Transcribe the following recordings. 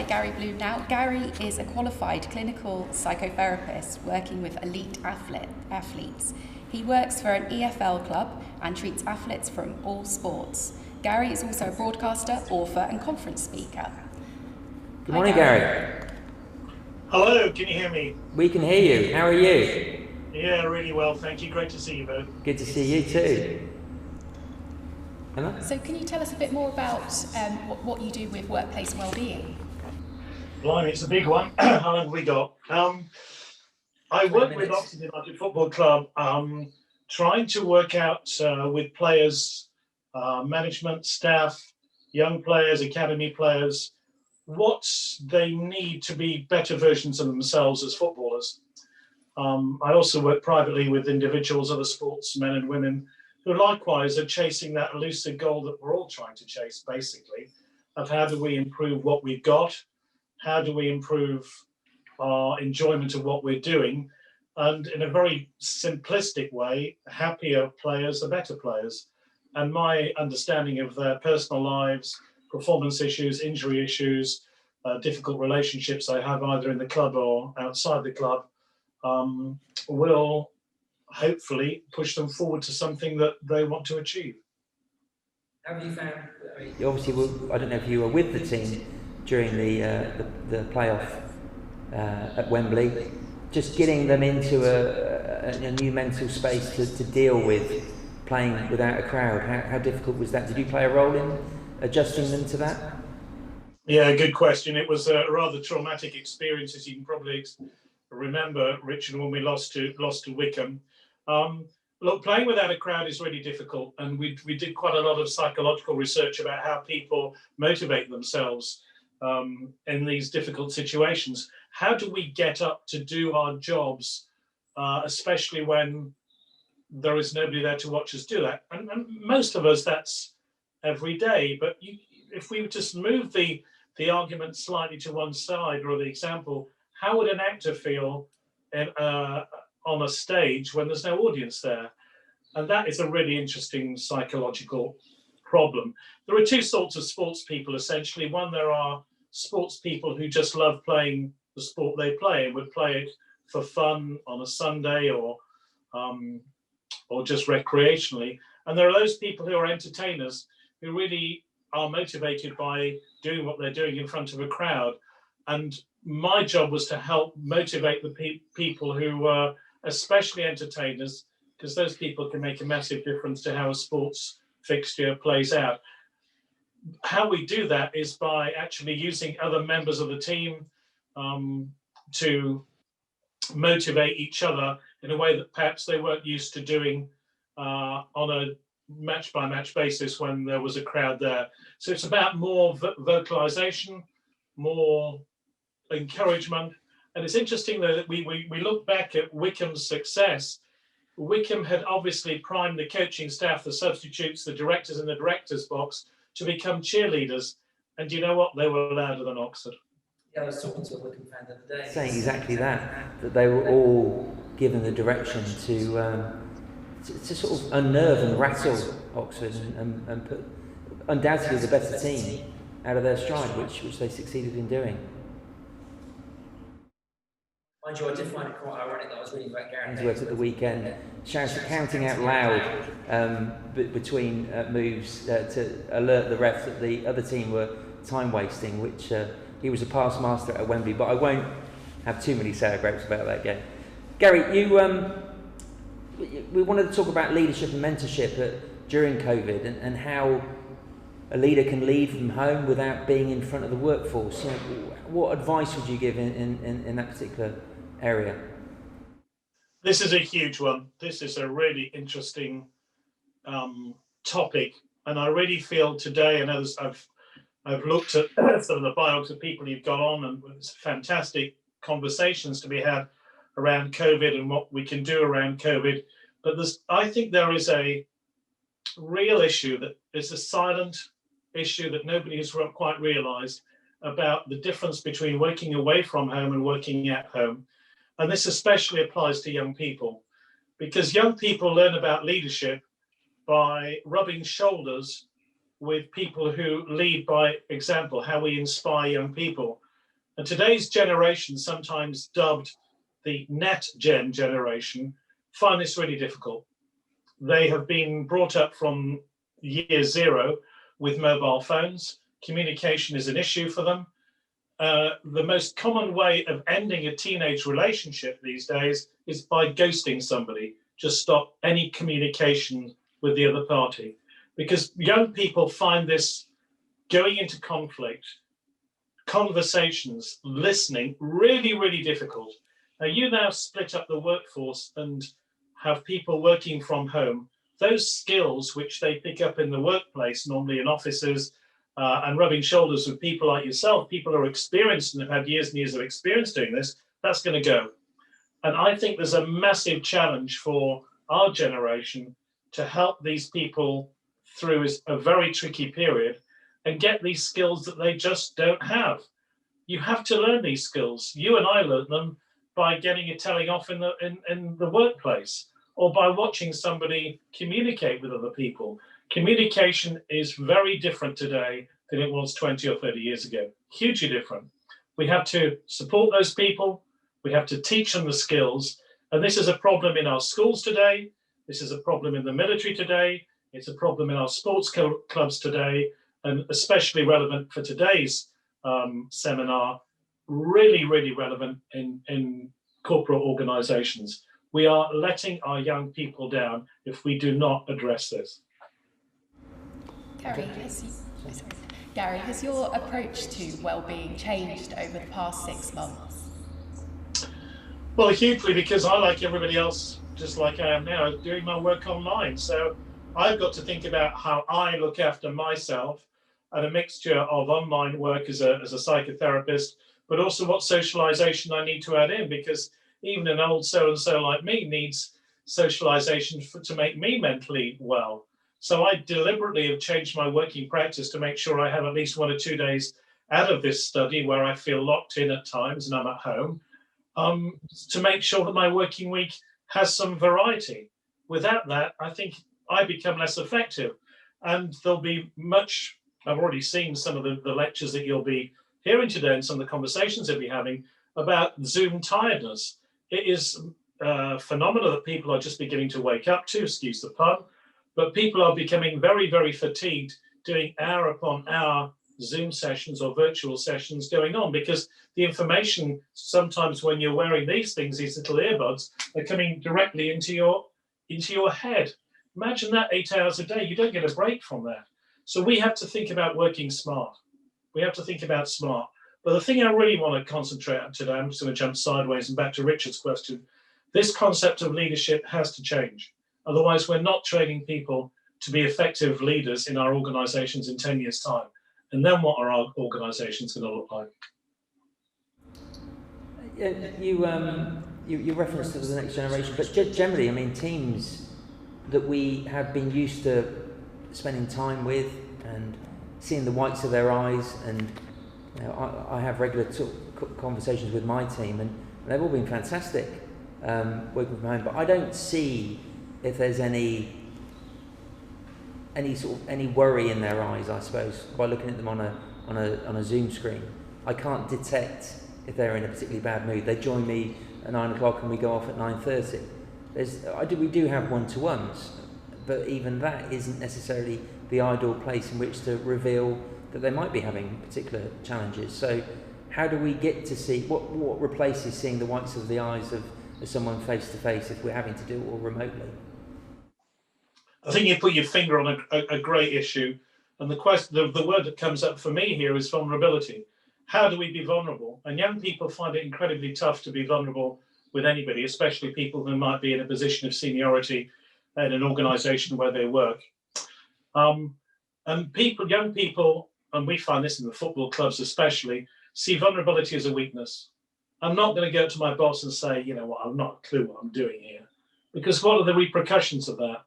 by Gary Bloom now. Gary is a qualified clinical psychotherapist working with elite athletes. He works for an EFL club and treats athletes from all sports. Gary is also a broadcaster, author and conference speaker. Good morning, Gary. Hello, can you hear me? We can hear you. How are you? Yeah, really well, thank you. Great to see you both. Good to see you too. So can you tell us a bit more about what you do with workplace wellbeing? Blimey, it's a big one. How long have we got? I work with Oxford United Football Club, trying to work out with players, management, staff, young players, academy players, what they need to be better versions of themselves as footballers. I also work privately with individuals, other sportsmen and women, who likewise are chasing that elusive goal that we're all trying to chase, basically, of how do we improve what we've got, how do we improve our enjoyment of what we're doing, and in a very simplistic way, happier players are better players. And my understanding of their personal lives, performance issues, injury issues, difficult relationships I have either in the club or outside the club, will hopefully push them forward to something that they want to achieve. How have you found? I mean, obviously, I don't know if you were with the team during the playoff at Wembley. Just getting them into a new mental space to deal with playing without a crowd. How difficult was that? Did you play a role in adjusting them to that? Yeah, good question. It was a rather traumatic experience, as you can probably remember, Richard, when we lost to Wickham. Look, playing without a crowd is really difficult, and we did quite a lot of psychological research about how people motivate themselves in these difficult situations. How do we get up to do our jobs, especially when there is nobody there to watch us do that? And most of us, that's every day. But if we just move the argument slightly to one side, or the example, how would an actor feel on a stage when there's no audience there? And that is a really interesting psychological problem. There are two sorts of sports people, essentially. One, there are sports people who just love playing the sport they play and would play it for fun on a Sunday or just recreationally. And there are those people who are entertainers who really are motivated by doing what they're doing in front of a crowd. And my job was to help motivate the people who were especially entertainers, because those people can make a massive difference to how a sports fixture plays out. How we do that is by actually using other members of the team to motivate each other in a way that perhaps they weren't used to doing on a match-by-match basis when there was a crowd there. So it's about more vocalization, more encouragement. And it's interesting, though, that we look back at Wickham's success. Wickham had obviously primed the coaching staff, the substitutes, the directors in the directors box to become cheerleaders. And you know what? They were louder than Oxford. Yeah, I was talking to a Wickham fan the other day, saying exactly that they were all given the direction to sort of unnerve and rattle Oxford and put undoubtedly the better team out of their stride, which they succeeded in doing. Mind you, I did find it quite ironic that I was reading about Gary worked at the weekend, counting out loud between moves to alert the refs that the other team were time wasting, which he was a past master at Wembley. But I won't have too many sour grapes about that game. Gary, we wanted to talk about leadership and mentorship during COVID and how a leader can lead from home without being in front of the workforce. You know, what advice would you give in that particular area? This is a huge one. This is a really interesting topic, and I really feel today, and as I've looked at some of the bios of people you've got on, and it's fantastic conversations to be had around COVID and what we can do around COVID. But I think there is a real issue that is a silent issue that nobody has quite realized about the difference between working away from home and working at home. And this especially applies to young people, because young people learn about leadership by rubbing shoulders with people who lead by example, how we inspire young people. And today's generation, sometimes dubbed the net gen generation, find this really difficult. They have been brought up from year zero with mobile phones. Communication is an issue for them. The most common way of ending a teenage relationship these days is by ghosting somebody. Just stop any communication with the other party. Because young people find this going into conflict, conversations, listening, really, really difficult. Now, you now split up the workforce and have people working from home. Those skills which they pick up in the workplace, normally in offices, and rubbing shoulders with people like yourself, people who are experienced and have had years and years of experience doing this, that's going to go. And I think there's a massive challenge for our generation to help these people through a very tricky period and get these skills that they just don't have. You have to learn these skills. You and I learned them by getting a telling off in the workplace, or by watching somebody communicate with other people. Communication is very different today than it was 20 or 30 years ago. Hugely different. We have to support those people. We have to teach them the skills. And this is a problem in our schools today. This is a problem in the military today. It's a problem in our sports clubs today, and especially relevant for today's seminar, really, really relevant in corporate organizations. We are letting our young people down if we do not address this. Gary, has your approach to well-being changed over the past 6 months? Well, hugely, because I, like everybody else, just like I am now, doing my work online. So I've got to think about how I look after myself, and a mixture of online work as a psychotherapist, but also what socialization I need to add in, because even an old so-and-so like me needs socialization to make me mentally well. So I deliberately have changed my working practice to make sure I have at least 1 or 2 days out of this study where I feel locked in at times and I'm at home, to make sure that my working week has some variety. Without that, I think I become less effective. And there'll be much, I've already seen some of the lectures that you'll be hearing today and some of the conversations you'll be having about Zoom tiredness. It is a phenomenon that people are just beginning to wake up to, excuse the pun, but people are becoming very, very fatigued doing hour upon hour Zoom sessions or virtual sessions going on, because the information sometimes when you're wearing these things, these little earbuds, are coming directly into your head. Imagine that 8 hours a day. You don't get a break from that. So we have to think about working smart. We have to think about smart. But the thing I really want to concentrate on today, I'm just going to jump sideways and back to Richard's question. This concept of leadership has to change. Otherwise, we're not training people to be effective leaders in our organizations in 10 years' time. And then what are our organizations going to look like? You referenced to the next generation, but generally, I mean, teams that we have been used to spending time with and seeing the whites of their eyes, and you know, I have regular conversations with my team, and they've all been fantastic working from home. But I don't see if there's any worry in their eyes, I suppose, by looking at them on a Zoom screen. I can't detect if they're in a particularly bad mood. They join me at 9 o'clock and we go off at 9:30. We do have one-to-ones, but even that isn't necessarily the ideal place in which to reveal that they might be having particular challenges. So how do we get to see what replaces seeing the whites of the eyes of someone face to face if we're having to do it all remotely? I think you put your finger on a great issue, and the word that comes up for me here is vulnerability. How do we be vulnerable? And young people find it incredibly tough to be vulnerable with anybody, especially people who might be in a position of seniority in an organization where they work. And young people, and we find this in the football clubs especially, see vulnerability as a weakness. I'm not going to go to my boss and say, you know what, I've not a clue what I'm doing here. Because what are the repercussions of that?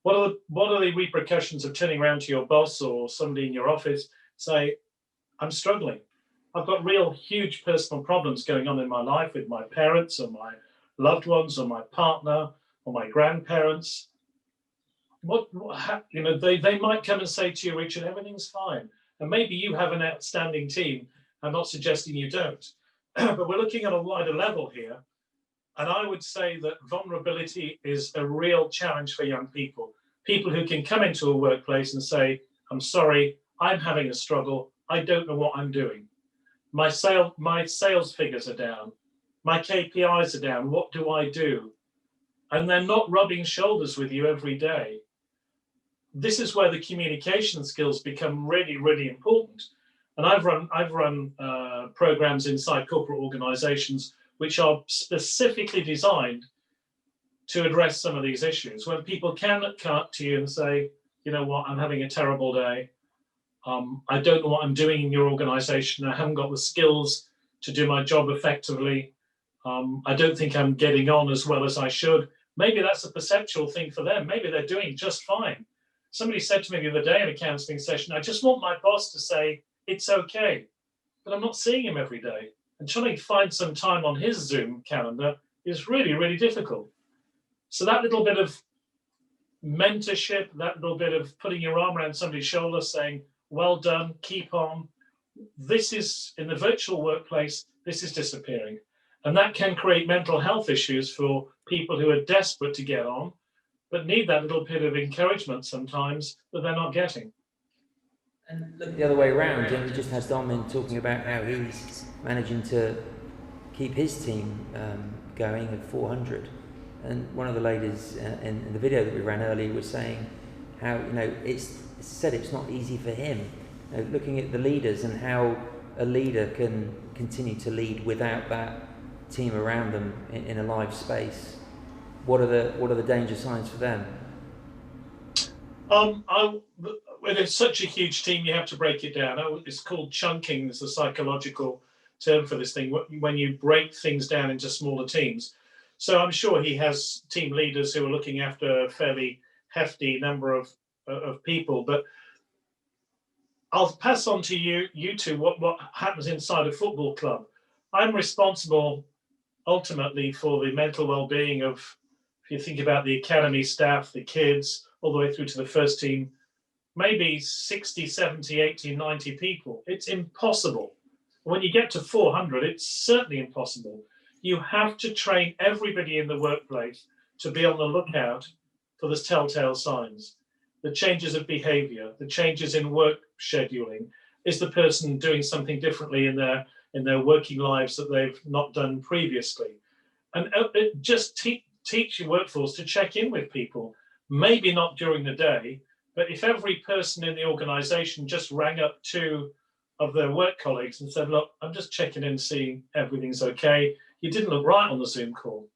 What are the repercussions of turning around to your boss or somebody in your office, say, I'm struggling. I've got real huge personal problems going on in my life with my parents or my loved ones or my partner or my grandparents. They might come and say to you, Richard, everything's fine. And maybe you have an outstanding team I'm not suggesting you don't, but we're looking at a wider level here. And I would say that vulnerability is a real challenge for young people. People who can come into a workplace and say, I'm sorry, I'm having a struggle. I don't know what I'm doing. My sales figures are down. My KPIs are down. What do I do? And they're not rubbing shoulders with you every day. This is where the communication skills become really, really important. And I've run programs inside corporate organizations which are specifically designed to address some of these issues. When people can come to you and say, you know what, I'm having a terrible day. I don't know what I'm doing in your organization. I haven't got the skills to do my job effectively. I don't think I'm getting on as well as I should. Maybe that's a perceptual thing for them. Maybe they're doing just fine. Somebody said to me the other day in a counseling session, I just want my boss to say, it's okay. But I'm not seeing him every day. And trying to find some time on his Zoom calendar is really, really difficult. So that little bit of mentorship, that little bit of putting your arm around somebody's shoulder saying, well done, keep on. This is, in the virtual workplace, this is disappearing. And that can create mental health issues for people who are desperate to get on, but need that little bit of encouragement sometimes that they're not getting. And look the other way around, and we just had Dom talking about how he's managing to keep his team going at 400. And one of the ladies in the video that we ran earlier was saying how, you know, it's not easy for him. You know, looking at the leaders and how a leader can continue to lead without that team around them in a live space. What are the danger signs for them? When it's such a huge team, you have to break it down. It's called chunking. It's a psychological term for this thing, when you break things down into smaller teams. So I'm sure he has team leaders who are looking after a fairly hefty number of people. But I'll pass on to you two what happens inside a football club. I'm responsible ultimately for the mental well-being of, if you think about the academy staff, the kids, all the way through to the first team, maybe 60, 70, 80, 90 people. It's impossible. When you get to 400, it's certainly impossible. You have to train everybody in the workplace to be on the lookout for the telltale signs, the changes of behavior, the changes in work scheduling. Is the person doing something differently in their working lives that they've not done previously? And just teach your workforce to check in with people, maybe not during the day, but if every person in the organization just rang up 2 of their work colleagues and said, look, I'm just checking in, seeing everything's okay. You didn't look right on the Zoom call.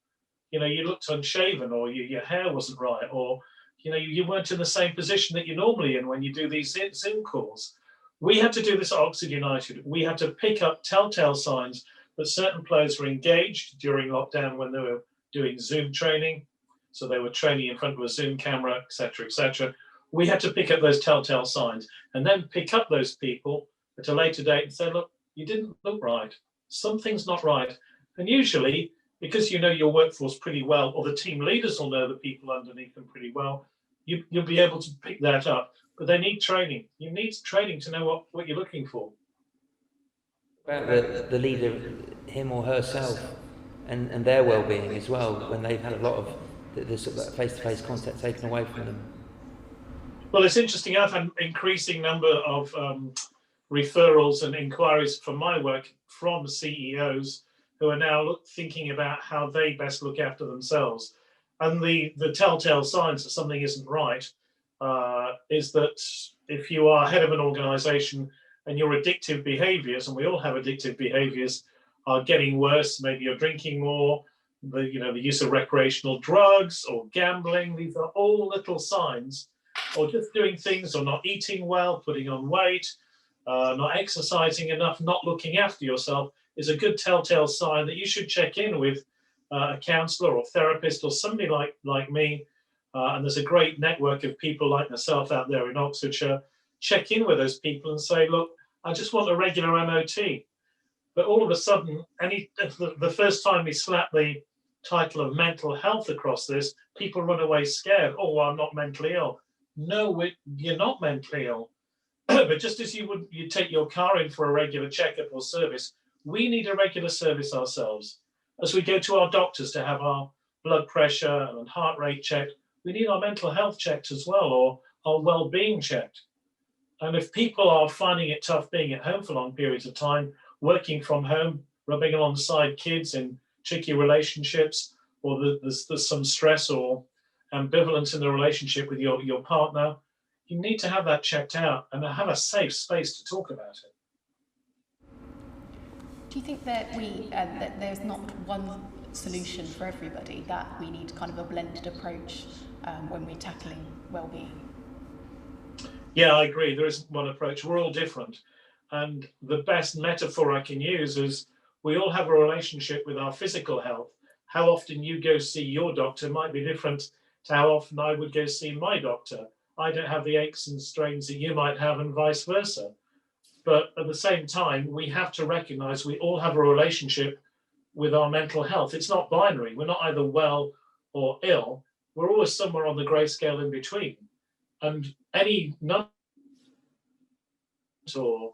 You know, you looked unshaven, or your hair wasn't right, or, you know, you weren't in the same position that you're normally in when you do these Zoom calls. We had to do this at Oxford United. We had to pick up telltale signs that certain players were engaged during lockdown when they were doing Zoom training. So they were training in front of a Zoom camera, et cetera, et cetera. We had to pick up those telltale signs and then pick up those people at a later date and say, look, you didn't look right. Something's not right. And usually, because you know your workforce pretty well, or the team leaders will know the people underneath them pretty well, you'll be able to pick that up. But they need training. You need training to know what you're looking for. About the leader, him or herself, and their well-being as well, when they've had a lot of the sort of face-to-face contact taken away from them. Well, it's interesting. I've had an increasing number of referrals and inquiries from my work from CEOs who are now thinking about how they best look after themselves. And the telltale signs that something isn't right is that if you are head of an organization and your addictive behaviors, and we all have addictive behaviors, are getting worse, maybe you're drinking more, the use of recreational drugs or gambling, these are all little signs, or just doing things, or not eating well, putting on weight, not exercising enough, not looking after yourself, is a good telltale sign that you should check in with a counsellor or therapist or somebody like me. And there's a great network of people like myself out there in Oxfordshire. Check in with those people and say, look, I just want a regular MOT. But all of a sudden, the first time we slap the title of mental health across this, people run away scared. Oh, well, I'm not mentally ill. No, you're not mentally ill. But just as you take your car in for a regular checkup or service, we need a regular service ourselves. As we go to our doctors to have our blood pressure and heart rate checked, we need our mental health checked as well, or our well-being checked. And if people are finding it tough being at home for long periods of time, working from home, rubbing alongside kids in tricky relationships, or there's some stress or ambivalence in the relationship with your partner, you need to have that checked out and have a safe space to talk about it. Do you think that that there's not one solution for everybody, that we need kind of a blended approach when we're tackling well-being? Yeah, I agree. There isn't one approach. We're all different. And the best metaphor I can use is we all have a relationship with our physical health. How often you go see your doctor might be different to how often I would go see my doctor. I don't have the aches and strains that you might have, and vice versa. But at the same time, we have to recognize we all have a relationship with our mental health. It's not binary. We're not either well or ill. We're always somewhere on the grey scale in between. And any number or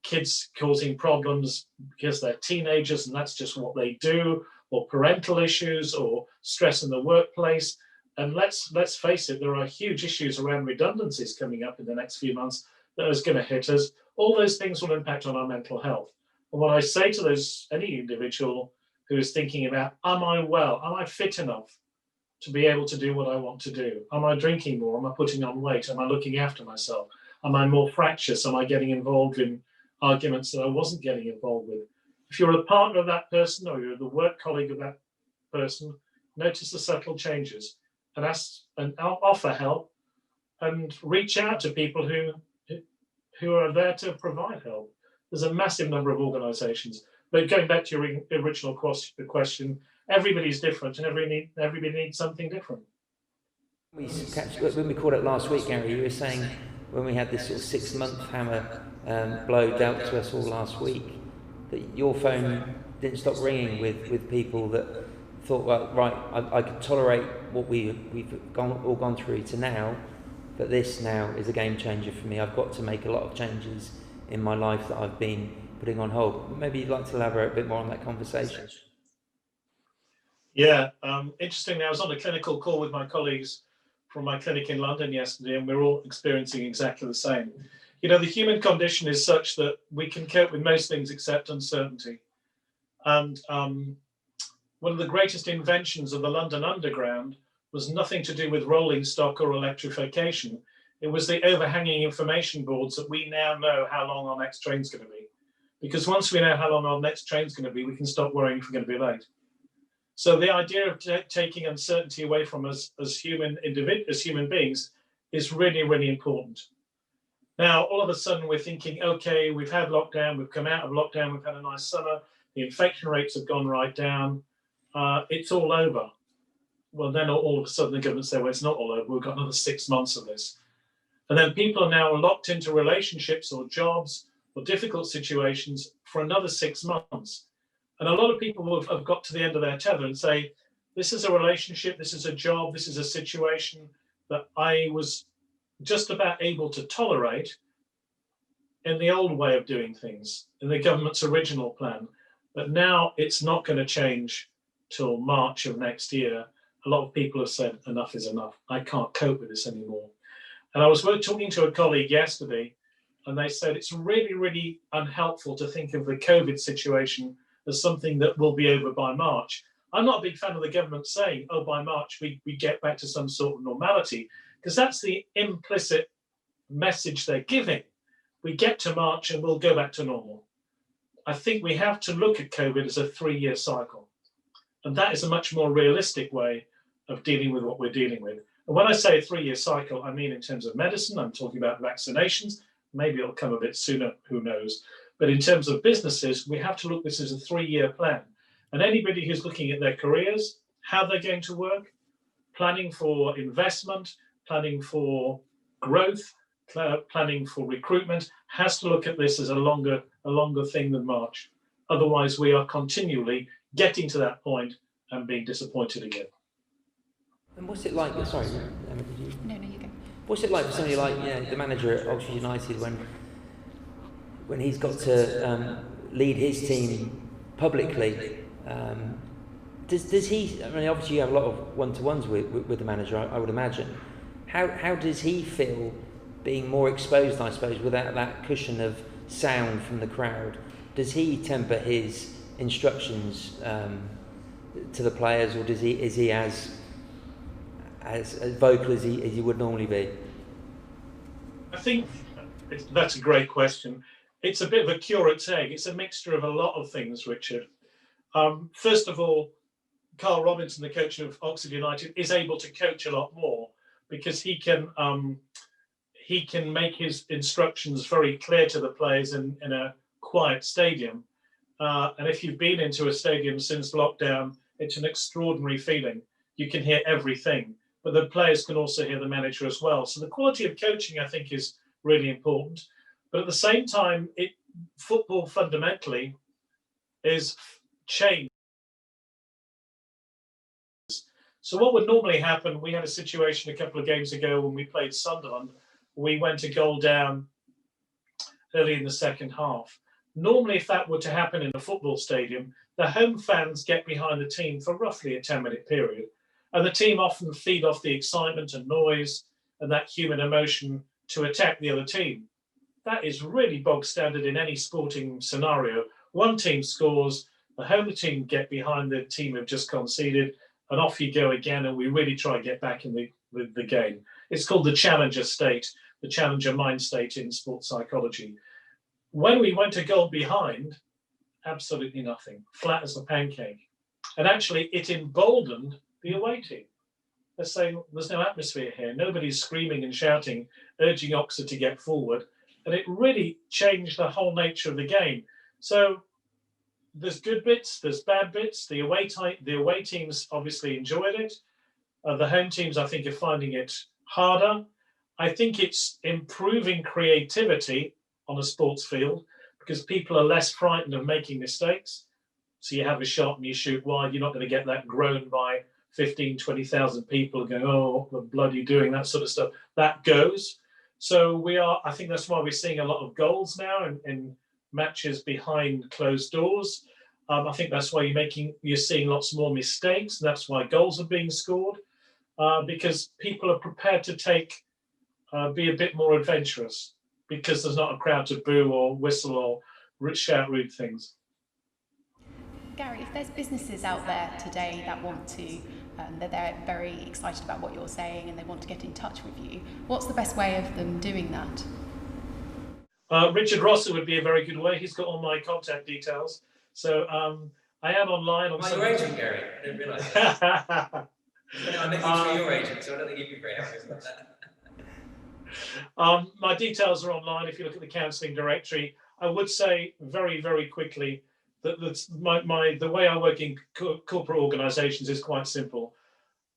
kids causing problems because they're teenagers and that's just what they do, or parental issues, or stress in the workplace. And let's face it, there are huge issues around redundancies coming up in the next few months that is going to hit us. All those things will impact on our mental health. And what I say to any individual who is thinking about, am I well? Am I fit enough to be able to do what I want to do? Am I drinking more? Am I putting on weight? Am I looking after myself? Am I more fractious? Am I getting involved in arguments that I wasn't getting involved with? If you're a partner of that person, or you're the work colleague of that person, notice the subtle changes and ask and offer help, and reach out to people who are there to provide help. There's a massive number of organizations. But going back to your original question, everybody's different and everybody needs something different. When we called it last week, Gary, you were saying when we had this sort of 6-month hammer blow dealt to us all last week, that your phone didn't stop ringing with people that thought, well, right, I could tolerate what we've all gone through to now, but this now is a game changer for me. I've got to make a lot of changes in my life that I've been putting on hold. Maybe you'd like to elaborate a bit more on that conversation. Yeah, interestingly, I was on a clinical call with my colleagues from my clinic in London yesterday, and we're all experiencing exactly the same. You know, the human condition is such that we can cope with most things except uncertainty. And one of the greatest inventions of the London Underground was nothing to do with rolling stock or electrification. It was the overhanging information boards that we now know how long our next train's going to be. Because once we know how long our next train's going to be, we can stop worrying if we're going to be late. So the idea of taking uncertainty away from us as human beings is really, really important. Now, all of a sudden, we're thinking, okay, we've had lockdown, we've come out of lockdown, we've had a nice summer, the infection rates have gone right down, it's all over. Well, then all of a sudden the government say, well, it's not all over, we've got another 6 months of this. And then people are now locked into relationships or jobs or difficult situations for another 6 months. And a lot of people have got to the end of their tether and say, this is a relationship, this is a job, this is a situation that I was just about able to tolerate in the old way of doing things, in the government's original plan. But now it's not going to change till March of next year. A lot of people have said, enough is enough. I can't cope with this anymore. And I was talking to a colleague yesterday, and they said it's really, really unhelpful to think of the COVID situation as something that will be over by March. I'm not a big fan of the government saying, oh, by March we get back to some sort of normality, because that's the implicit message they're giving. We get to March and we'll go back to normal. I think we have to look at COVID as a 3-year cycle. And that is a much more realistic way of dealing with what we're dealing with. And when I say a 3-year cycle, I mean in terms of medicine, I'm talking about vaccinations. Maybe it'll come a bit sooner, who knows. But in terms of businesses, we have to look at this as a 3-year plan. And anybody who's looking at their careers, how they're going to work, planning for investment, planning for growth, planning for recruitment, has to look at this as a longer thing than March. Otherwise, we are continually getting to that point and being disappointed again. And what's it like? Sorry, Emma, did you? No, you go. What's it like for somebody like the manager at Oxford United when he's got to lead his team publicly? Does he? I mean, obviously you have a lot of one-to-ones with the manager, I would imagine. How does he feel being more exposed, I suppose, without that cushion of sound from the crowd? Does he temper his instructions to the players, or is he as vocal as he would normally be? I think that's a great question. It's a bit of a curate's egg. It's a mixture of a lot of things, Richard. First of all, Carl Robinson, the coach of Oxford United, is able to coach a lot more because he can make his instructions very clear to the players in a quiet stadium. And if you've been into a stadium since lockdown, it's an extraordinary feeling. You can hear everything, but the players can also hear the manager as well. So the quality of coaching, I think, is really important. But at the same time, football fundamentally is change. So what would normally happen, we had a situation a couple of games ago when we played Sunderland. We went a goal down early in the second half. Normally, if that were to happen in a football stadium, the home fans get behind the team for roughly a 10-minute period. And the team often feed off the excitement and noise and that human emotion to attack the other team. That is really bog standard in any sporting scenario. One team scores, the home team get behind the team who've just conceded, and off you go again, and we really try and get back in the game. It's called the challenger state, the challenger mind state in sports psychology. When we went a goal behind, absolutely nothing, flat as a pancake. And actually, it emboldened the away team. They're saying, there's no atmosphere here. Nobody's screaming and shouting, urging Oxford to get forward. And it really changed the whole nature of the game. So there's good bits, there's bad bits. The away teams obviously enjoyed it. The home teams, I think, are finding it harder. I think it's improving creativity on a sports field because people are less frightened of making mistakes. So you have a shot and you shoot wide, you're not going to get that groan by 15, 20,000 people going, oh, what the blood are you doing, that sort of stuff. That goes. So I think that's why we're seeing a lot of goals now in matches behind closed doors. I think that's why you're seeing lots more mistakes. That's why goals are being scored because people are prepared to be a bit more adventurous because there's not a crowd to boo or whistle or shout rude things. Gary, if there's businesses out there today that want to, that they're very excited about what you're saying and they want to get in touch with you, what's the best way of them doing that? Richard Rosser would be a very good way. He's got all my contact details. So I am online. Am I your agent, Gary? I didn't realise that. I met you through your agent, so I don't think you'd be very happy about that. My details are online. If you look at the counselling directory, I would say very, very quickly that the way I work in corporate organisations is quite simple.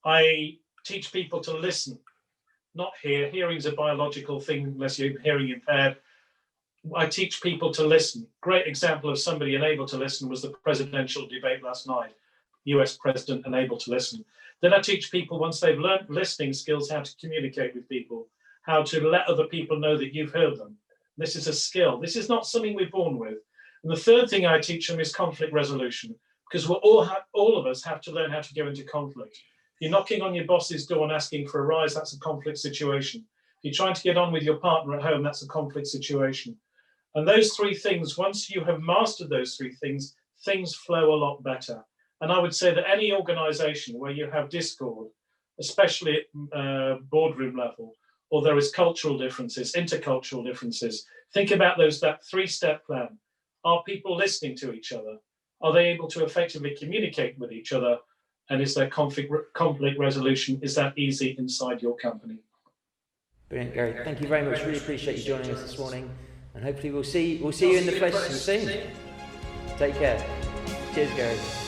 I teach people to listen, not hear. Hearing's a biological thing unless you're hearing impaired. I teach people to listen. Great example of somebody unable to listen was the presidential debate last night. US president unable to listen. Then I teach people, once they've learned listening skills, how to communicate with people, how to let other people know that you've heard them. This is a skill. This is not something we're born with. And the third thing I teach them is conflict resolution, because all of us have to learn how to go into conflict. You're knocking on your boss's door and asking for a rise, that's a conflict situation. If you're trying to get on with your partner at home, that's a conflict situation. And those three things, once you have mastered those three things, things flow a lot better. And I would say that any organization where you have discord, especially at boardroom level, or there is cultural differences, intercultural differences, think about that three-step plan. Are people listening to each other? Are they able to effectively communicate with each other? And is there conflict resolution? Is that easy inside your company? Brilliant, Gary. Thank you very much. Really appreciate you joining us this morning. And hopefully we'll see you in the flesh soon. Take care. Cheers, Gary.